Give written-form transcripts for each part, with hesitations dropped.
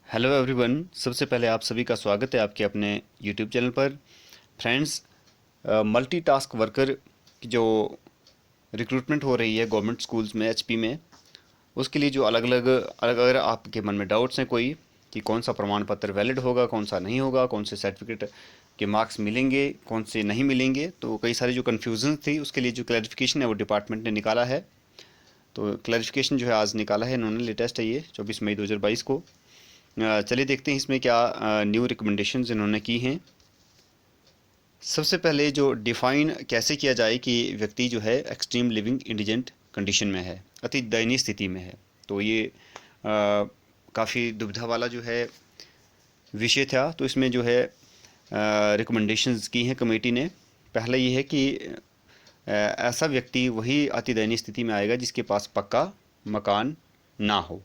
Hello everyone. सबसे पहले आप सभी का स्वागत है आपके अपने यूट्यूब चैनल पर। फ्रेंड्स, मल्टीटास्क वर्कर की जो रिक्रूटमेंट हो रही है गवर्नमेंट स्कूल्स में एचपी में, उसके लिए जो अलग अगर आपके मन में डाउट्स हैं कोई कि कौन सा प्रमाण पत्र वैलिड होगा, कौन सा नहीं होगा, कौन से सर्टिफिकेट के मार्क्स मिलेंगे, कौन से नहीं मिलेंगे, तो कई सारी जो कन्फ्यूजन थी उसके लिए जो क्लैरिफिकेशन है वो डिपार्टमेंट ने निकाला है। तो क्लैरिफिकेशन जो है आज निकाला है इन्होंने, लेटेस्ट है ये 24 मई 2022 को। चलिए देखते हैं इसमें क्या न्यू रिकमेंडेशंस इन्होंने की हैं। सबसे पहले जो डिफ़ाइन कैसे किया जाए कि व्यक्ति जो है एक्सट्रीम लिविंग इंडिजेंट कंडीशन में है, अति दयनीय स्थिति में है, तो ये काफ़ी दुविधा वाला जो है विषय था। तो इसमें जो है रिकमेंडेशंस की हैं कमेटी ने। पहला ये है कि ऐसा व्यक्ति वही अति दयनीय स्थिति में आएगा जिसके पास पक्का मकान ना हो,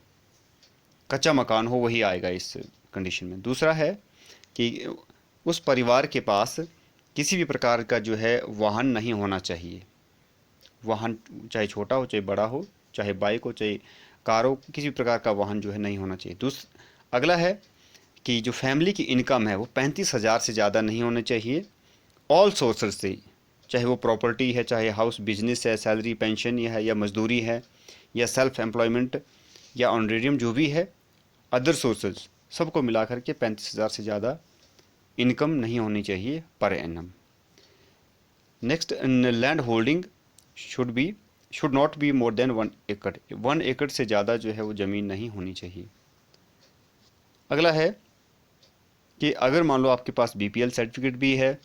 कच्चा मकान हो, वही आएगा इस कंडीशन में। दूसरा है कि उस परिवार के पास किसी भी प्रकार का जो है वाहन नहीं होना चाहिए। वाहन चाहे छोटा हो चाहे बड़ा हो, चाहे बाइक हो चाहे कार हो, किसी भी प्रकार का वाहन जो है नहीं होना चाहिए। अगला है कि जो फैमिली की इनकम है वो 35,000 से ज़्यादा नहीं होने चाहिए, ऑल सोर्सेज से, चाहे वो प्रॉपर्टी है, चाहे हाउस बिजनेस है, सैलरी पेंशन या मजदूरी है, या सेल्फ एम्प्लॉयमेंट या ऑनरेडियम जो भी है, अदर सोर्सेज, सबको मिलाकर के 35,000 से ज़्यादा इनकम नहीं होनी चाहिए per annum. Next, land holding should not be more than 1 एकड़। 1 एकड़ से ज़्यादा जो है वो ज़मीन नहीं होनी चाहिए। अगला है कि अगर मान लो आपके पास बीपीएल सर्टिफिकेट भी है,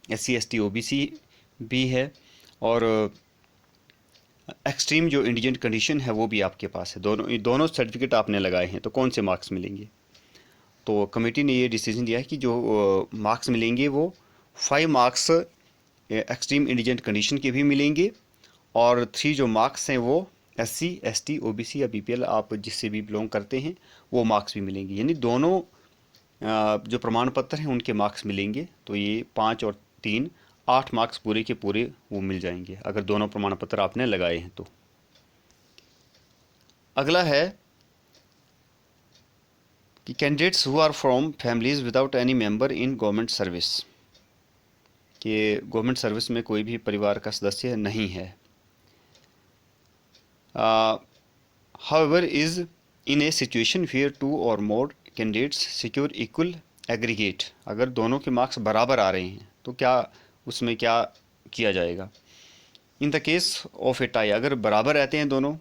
एससी एसटी ओबीसी भी है, और एक्सट्रीम जो इंडिजेंट कंडीशन है वो भी आपके पास है, दोनों सर्टिफिकेट आपने लगाए हैं, तो कौन से मार्क्स मिलेंगे? तो कमेटी ने ये डिसीजन दिया है कि जो मार्क्स मिलेंगे वो 5 मार्क्स एक्सट्रीम इंडिजेंट कंडीशन के भी मिलेंगे, और 3 जो मार्क्स हैं वो एससी एसटी ओबीसी या बीपीएल आप जिससे भी बिलोंग करते हैं वो मार्क्स भी मिलेंगे। यानी दोनों जो प्रमाण पत्र हैं उनके मार्क्स मिलेंगे। तो ये 5 और 3 8 मार्क्स पूरे के पूरे वो मिल जाएंगे अगर दोनों प्रमाण पत्र आपने लगाए हैं तो। अगला है कि candidates who are from families without any member in government service, कि गवर्नमेंट सर्विस में कोई भी परिवार का सदस्य नहीं है। However is in a situation where 2 or more candidates secure equal aggregate, अगर दोनों के मार्क्स बराबर आ रहे हैं तो क्या उसमें क्या किया जाएगा? In the case of A tie, अगर बराबर रहते हैं दोनों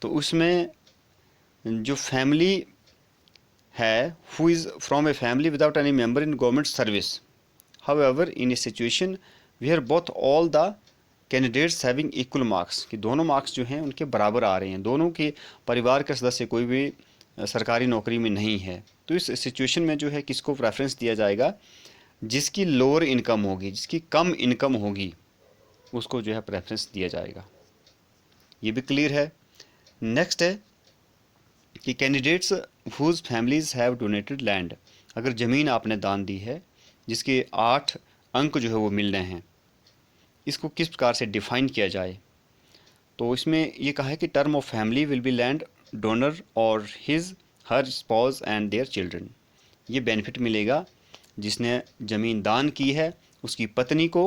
तो उसमें जो फैमिली है who is from a family without any member in government service, however in a situation where both all the candidates having equal marks, कि दोनों मार्क्स जो हैं उनके बराबर आ रहे हैं, दोनों के परिवार के सदस्य कोई भी सरकारी नौकरी में नहीं है, तो इस सिचुएशन में जो है किसको प्रेफरेंस दिया जाएगा? जिसकी लोअर इनकम होगी, जिसकी कम इनकम होगी, उसको जो है प्रेफरेंस दिया जाएगा। ये भी क्लियर है। नेक्स्ट है कि candidates whose families have donated land, अगर ज़मीन आपने दान दी है जिसके 8 अंक जो है वो मिल रहे हैं, इसको किस प्रकार से डिफाइन किया जाए? तो इसमें ये कहा है कि term of family will be land donor और his her spouse and their children, ये बेनिफिट मिलेगा जिसने ज़मीन दान की है उसकी पत्नी को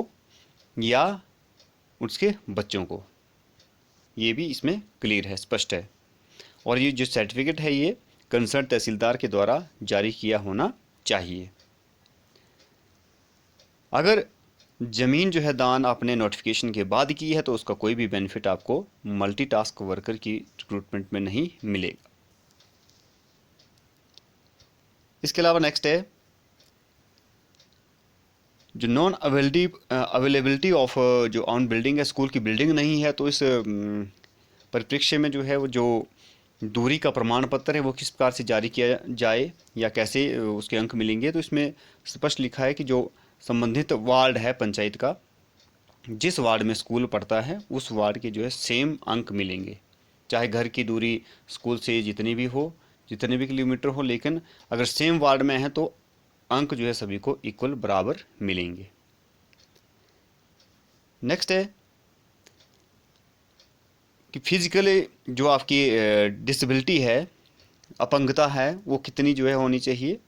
या उसके बच्चों को। ये भी इसमें क्लियर है, स्पष्ट है। और ये जो सर्टिफिकेट है ये कंसर्न तहसीलदार के द्वारा जारी किया होना चाहिए। अगर ज़मीन जो है दान आपने नोटिफिकेशन के बाद की है तो उसका कोई भी बेनिफिट आपको मल्टीटास्क वर्कर की रिक्रूटमेंट में नहीं मिलेगा। इसके अलावा नेक्स्ट है जो नॉन अवेलेबिलिटी ऑफ जो ऑन बिल्डिंग है, स्कूल की बिल्डिंग नहीं है, तो इस परिप्रेक्ष्य में जो है वो जो दूरी का प्रमाण पत्र है वो किस प्रकार से जारी किया जाए या कैसे उसके अंक मिलेंगे? तो इसमें स्पष्ट लिखा है कि जो संबंधित वार्ड है पंचायत का, जिस वार्ड में स्कूल पड़ता है उस वार्ड के जो है सेम अंक मिलेंगे, चाहे घर की दूरी स्कूल से जितनी भी हो, जितने भी किलोमीटर हो, लेकिन अगर सेम वार्ड में है तो अंक जो है सभी को इक्वल बराबर मिलेंगे। नेक्स्ट है कि फिजिकली जो आपकी डिसेबिलिटी है अपंगता है वो कितनी जो है होनी चाहिए,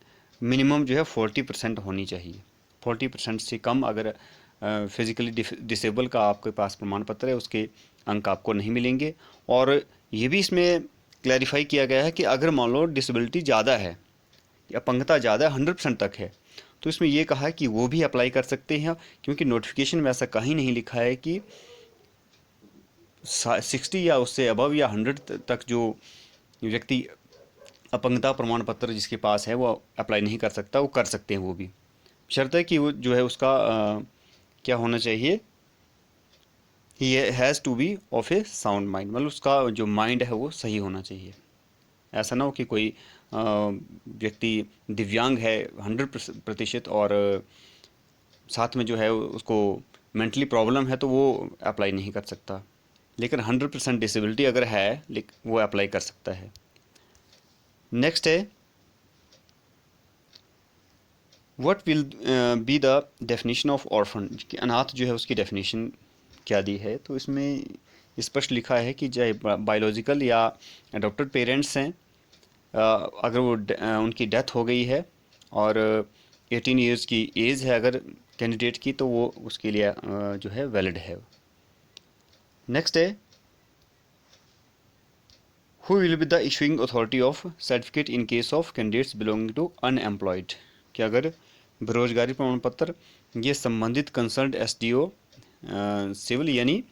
मिनिमम जो है 40% होनी चाहिए। 40% से कम अगर फिजिकली डिसेबल का आपके पास प्रमाण पत्र है, उसके अंक आपको नहीं मिलेंगे। और ये भी इसमें क्लैरिफाई किया गया है कि अगर मान लो डिसेबिलिटी ज़्यादा है, अपंगता ज़्यादा 100% तक है, तो इसमें ये कहा है कि वो भी अप्लाई कर सकते हैं, क्योंकि नोटिफिकेशन में ऐसा कहीं नहीं लिखा है कि 60 या उससे अबव या 100 तक जो व्यक्ति अपंगता प्रमाण पत्र जिसके पास है वो अप्लाई नहीं कर सकता, वो कर सकते हैं वो भी, शर्त है कि वो जो है उसका क्या होना चाहिए, he has to be of a sound mind, मतलब उसका जो माइंड है वो सही होना चाहिए। ऐसा ना हो कि कोई व्यक्ति दिव्यांग है 100% और साथ में जो है उसको मेंटली प्रॉब्लम है तो वो अप्लाई नहीं कर सकता, लेकिन 100% डिसेबिलिटी अगर है वो अप्लाई कर सकता है। नेक्स्ट है what will be the definition of orphan, कि अनाथ जो है उसकी डेफिनेशन क्या दी है। तो इसमें स्पष्ट लिखा है कि चाहे बायोलॉजिकल या अडॉप्टेड पेरेंट्स हैं, अगर वो उनकी डेथ हो गई है और 18 ईयर्स की एज है अगर कैंडिडेट की, तो वो उसके लिए जो है वैलिड है। नेक्स्ट है who will be the issuing authority of certificate in case of candidates belonging to unemployed, कि अगर बेरोजगारी प्रमाण पत्र ये संबंधित कंसर्न एसडीओ सिविल यानी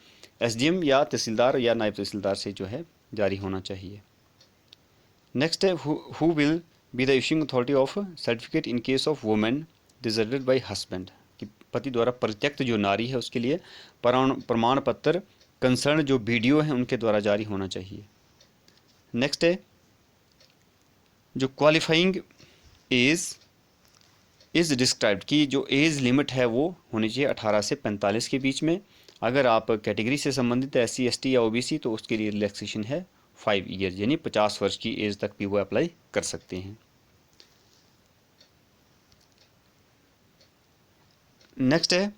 एसडीएम या तहसीलदार या नायब तहसीलदार से जो है जारी होना चाहिए। नेक्स्ट है who will be the issuing authority of certificate in case of women deserted bye husband, कि पति द्वारा परित्यक्त जो नारी है उसके लिए प्रमाण पत्र कंसर्न जो बीडीओ हैं उनके द्वारा जारी होना चाहिए। नेक्स्ट है जो क्वालिफाइंग एज इज़ डिस्क्राइब्ड, की जो एज लिमिट है वो होनी चाहिए 18 से 45 के बीच में। अगर आप कैटेगरी से संबंधित है SC ST या OBC तो उसके लिए रिलैक्सेशन है 5 ईयर, यानी 50 वर्ष की एज तक भी वो अप्लाई कर सकते हैं। नेक्स्ट है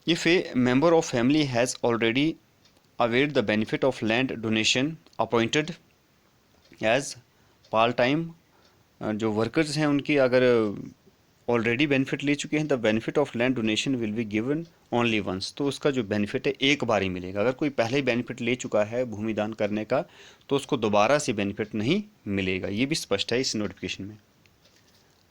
if a member of family has already awarded the benefit of land donation appointed as part time, जो वर्कर्स हैं उनकी अगर ऑलरेडी बेनिफिट ले चुके हैं, the benefit of land donation will be given only once, तो उसका जो बेनिफिट है एक बार ही मिलेगा। अगर कोई पहले ही बेनिफिट ले चुका है भूमि दान करने का तो उसको दोबारा से बेनिफिट नहीं मिलेगा, ये भी स्पष्ट है इस नोटिफिकेशन में।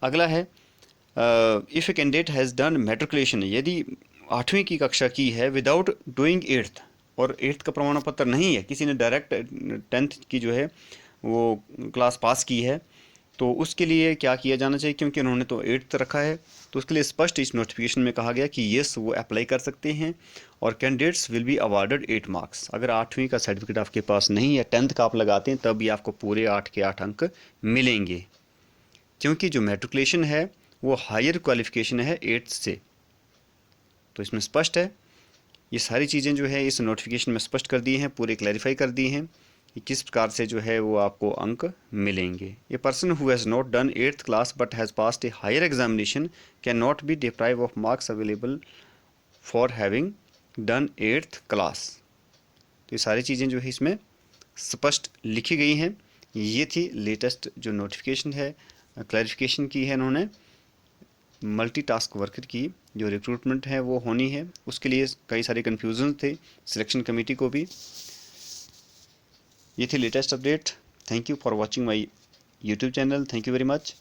अगला है if a candidate has done matriculation, यदि 8वीं की कक्षा की है विदाउट डूइंग 8th और 8th का प्रमाण पत्र नहीं है, किसी ने डायरेक्ट 10th की जो है वो क्लास पास की है, तो उसके लिए क्या किया जाना चाहिए, क्योंकि उन्होंने तो 8th रखा है, तो उसके लिए स्पष्ट इस नोटिफिकेशन में कहा गया कि येस वो अप्लाई कर सकते हैं और candidates will be awarded 8 marks. अगर 8वीं का सर्टिफिकेट आपके पास नहीं है, 10th का आप लगाते हैं तब भी आपको पूरे 8 के 8 अंक मिलेंगे, क्योंकि जो मैट्रिकुलेशन है वो हायर क्वालिफिकेशन है 8th से। तो इसमें स्पष्ट है, ये सारी चीज़ें जो है इस नोटिफिकेशन में स्पष्ट कर दी हैं, पूरे क्लैरिफाई कर दी हैं कि किस प्रकार से जो है वो आपको अंक मिलेंगे। A person who has not done 8th class but has passed a higher examination can not be deprive of marks available for having done 8th class. तो ये सारी चीज़ें जो है इसमें स्पष्ट लिखी गई हैं। ये थी लेटेस्ट जो नोटिफिकेशन है, क्लैरिफिकेशन की है इन्होंने मल्टीटास्क वर्कर की जो रिक्रूटमेंट है वो होनी है, उसके लिए कई सारे कन्फ्यूजन थे सिलेक्शन कमेटी को भी। ये थी latest update. Thank you for watching my YouTube channel. Thank you very much.